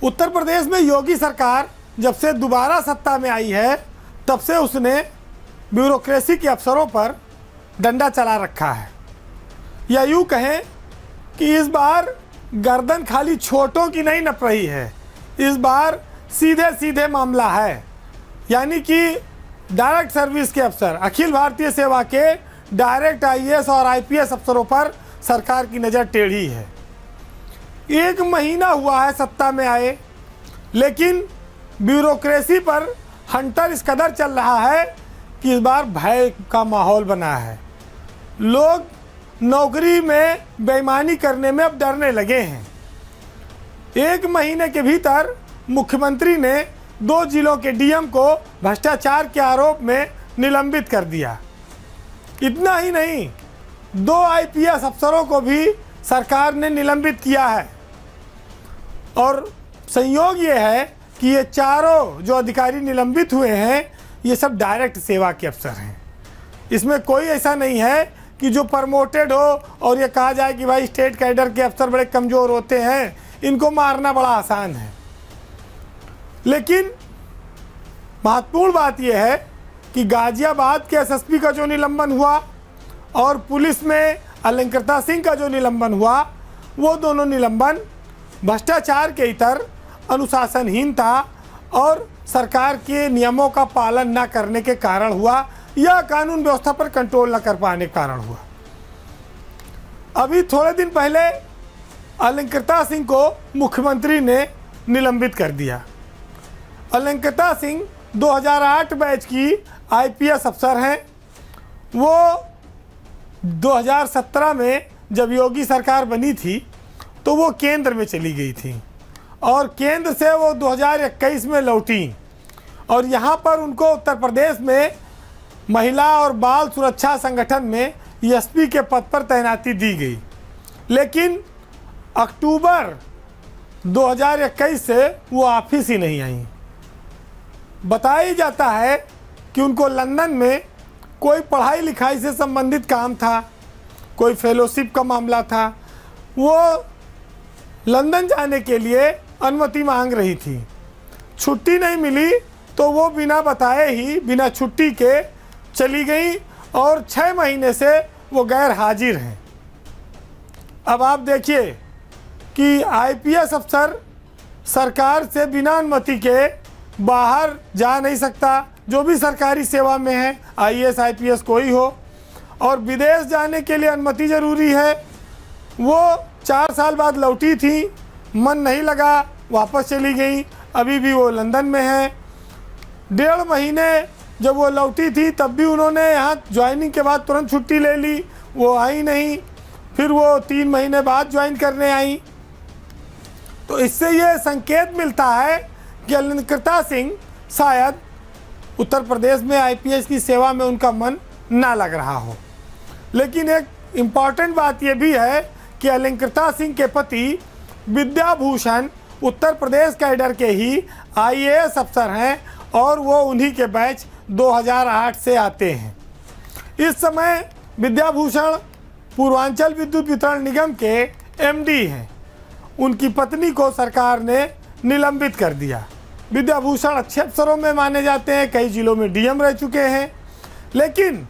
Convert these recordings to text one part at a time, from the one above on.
उत्तर प्रदेश में योगी सरकार जब से दोबारा सत्ता में आई है तब से उसने ब्यूरोक्रेसी के अफसरों पर डंडा चला रखा है, या यूँ कहें कि इस बार गर्दन खाली छोटों की नहीं नप रही है, इस बार सीधे सीधे मामला है। यानी कि डायरेक्ट सर्विस के अफसर, अखिल भारतीय सेवा के डायरेक्ट आईएएस और आईपीएस अफसरों पर सरकार की नज़र टेढ़ी है। 1 महीना हुआ है सत्ता में आए, लेकिन ब्यूरोक्रेसी पर हंटर इस कदर चल रहा है कि इस बार भय का माहौल बना है। लोग नौकरी में बेईमानी करने में अब डरने लगे हैं। 1 महीने के भीतर मुख्यमंत्री ने 2 जिलों के डीएम को भ्रष्टाचार के आरोप में निलंबित कर दिया। इतना ही नहीं, 2 आईपीएस अफसरों को भी सरकार ने निलंबित किया है। और संयोग ये है कि ये चारों जो अधिकारी निलंबित हुए हैं ये सब डायरेक्ट सेवा के अफसर हैं। इसमें कोई ऐसा नहीं है कि जो प्रमोटेड हो और ये कहा जाए कि भाई स्टेट कैडर के अफसर बड़े कमज़ोर होते हैं, इनको मारना बड़ा आसान है। लेकिन महत्वपूर्ण बात यह है कि गाजियाबाद के एसएसपी का जो निलंबन हुआ और पुलिस में अलंकृता सिंह का जो निलंबन हुआ, वो दोनों निलंबन भ्रष्टाचार के इतर अनुशासनहीनता और सरकार के नियमों का पालन न करने के कारण हुआ, या कानून व्यवस्था पर कंट्रोल न कर पाने के कारण हुआ। अभी थोड़े दिन पहले अलंकृता सिंह को मुख्यमंत्री ने निलंबित कर दिया। अलंकृता सिंह 2008 बैच की आईपीएस अफसर हैं। वो 2017 में जब योगी सरकार बनी थी तो वो केंद्र में चली गई थी और केंद्र से वो 2021 में लौटी और यहाँ पर उनको उत्तर प्रदेश में महिला और बाल सुरक्षा संगठन में एसपी के पद पर तैनाती दी गई। लेकिन अक्टूबर 2021 से वो ऑफिस ही नहीं आई। बताया जाता है कि उनको लंदन में कोई पढ़ाई लिखाई से संबंधित काम था, कोई फेलोशिप का मामला था। वो लंदन जाने के लिए अनुमति मांग रही थी, छुट्टी नहीं मिली तो वो बिना बताए ही बिना छुट्टी के चली गई और 6 महीने से वो गैर हाजिर हैं। अब आप देखिए कि आईपीएस अफसर सरकार से बिना अनुमति के बाहर जा नहीं सकता, जो भी सरकारी सेवा में है, आईएएस आईपीएस कोई हो, और विदेश जाने के लिए अनुमति ज़रूरी है। वो 4 साल बाद लौटी थी, मन नहीं लगा, वापस चली गई। अभी भी वो लंदन में है। 1.5 महीने जब वो लौटी थी तब भी उन्होंने यहाँ ज्वाइनिंग के बाद तुरंत छुट्टी ले ली, वो आई नहीं। फिर वो 3 महीने बाद ज्वाइन करने आई। तो इससे ये संकेत मिलता है कि अलंकृता सिंह शायद उत्तर प्रदेश में आईपीएस की सेवा में उनका मन ना लग रहा हो। लेकिन एक इम्पॉर्टेंट बात यह भी है कि अलंकृता सिंह के पति विद्याभूषण उत्तर प्रदेश कैडर के ही आईएएस अफसर हैं और वो उन्हीं के बैच 2008 से आते हैं। इस समय विद्याभूषण पूर्वांचल विद्युत वितरण निगम के एमडी हैं। उनकी पत्नी को सरकार ने निलंबित कर दिया। विद्याभूषण अच्छे अफसरों में माने जाते हैं, कई जिलों में डीएम रह चुके हैं। लेकिन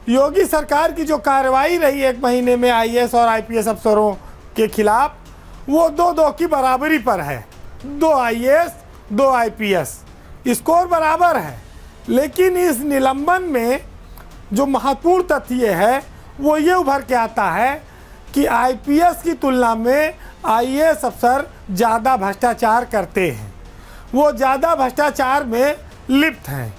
योगी सरकार की जो कार्रवाई रही 1 महीने में आईएएस और आईपीएस अफसरों के खिलाफ, वो 2-2 की बराबरी पर है। 2 आईएएस 2 आईपीएस, स्कोर बराबर है। लेकिन इस निलंबन में जो महत्वपूर्ण तथ्य है वो ये उभर के आता है कि आईपीएस की तुलना में आईएएस अफसर ज़्यादा भ्रष्टाचार करते हैं, वो ज़्यादा भ्रष्टाचार में लिप्त हैं।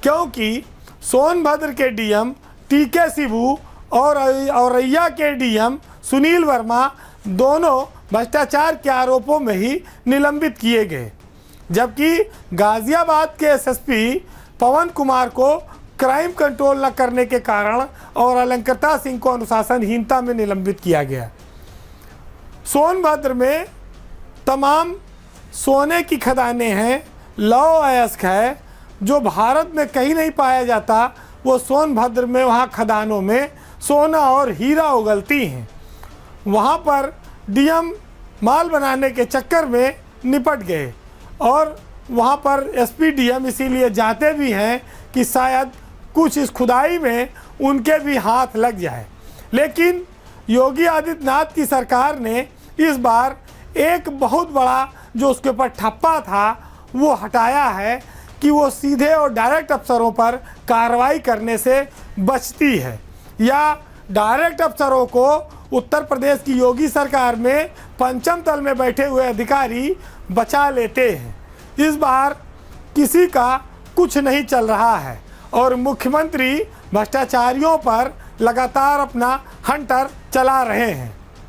क्योंकि सोनभद्र के डीएम टीके सिबू और औरैया के डीएम सुनील वर्मा दोनों भ्रष्टाचार के आरोपों में ही निलंबित किए गए, जबकि गाजियाबाद के एसएसपी पवन कुमार को क्राइम कंट्रोल न करने के कारण और अलंकृता सिंह को अनुशासनहीनता में निलंबित किया गया। सोनभद्र में तमाम सोने की खदानें हैं, लौह अयस्क है, जो भारत में कहीं नहीं पाया जाता, वो सोनभद्र में वहाँ खदानों में सोना और हीरा उगलती हैं। वहाँ पर डीएम माल बनाने के चक्कर में निपट गए। और वहाँ पर एसपी डीएम इसीलिए जाते भी हैं कि शायद कुछ इस खुदाई में उनके भी हाथ लग जाए। लेकिन योगी आदित्यनाथ की सरकार ने इस बार एक बहुत बड़ा जो उसके ऊपर ठप्पा था वो हटाया है कि वो सीधे और डायरेक्ट अफसरों पर कार्रवाई करने से बचती है, या डायरेक्ट अफसरों को उत्तर प्रदेश की योगी सरकार में पंचम तल में बैठे हुए अधिकारी बचा लेते हैं। इस बार किसी का कुछ नहीं चल रहा है और मुख्यमंत्री भ्रष्टाचारियों पर लगातार अपना हंटर चला रहे हैं।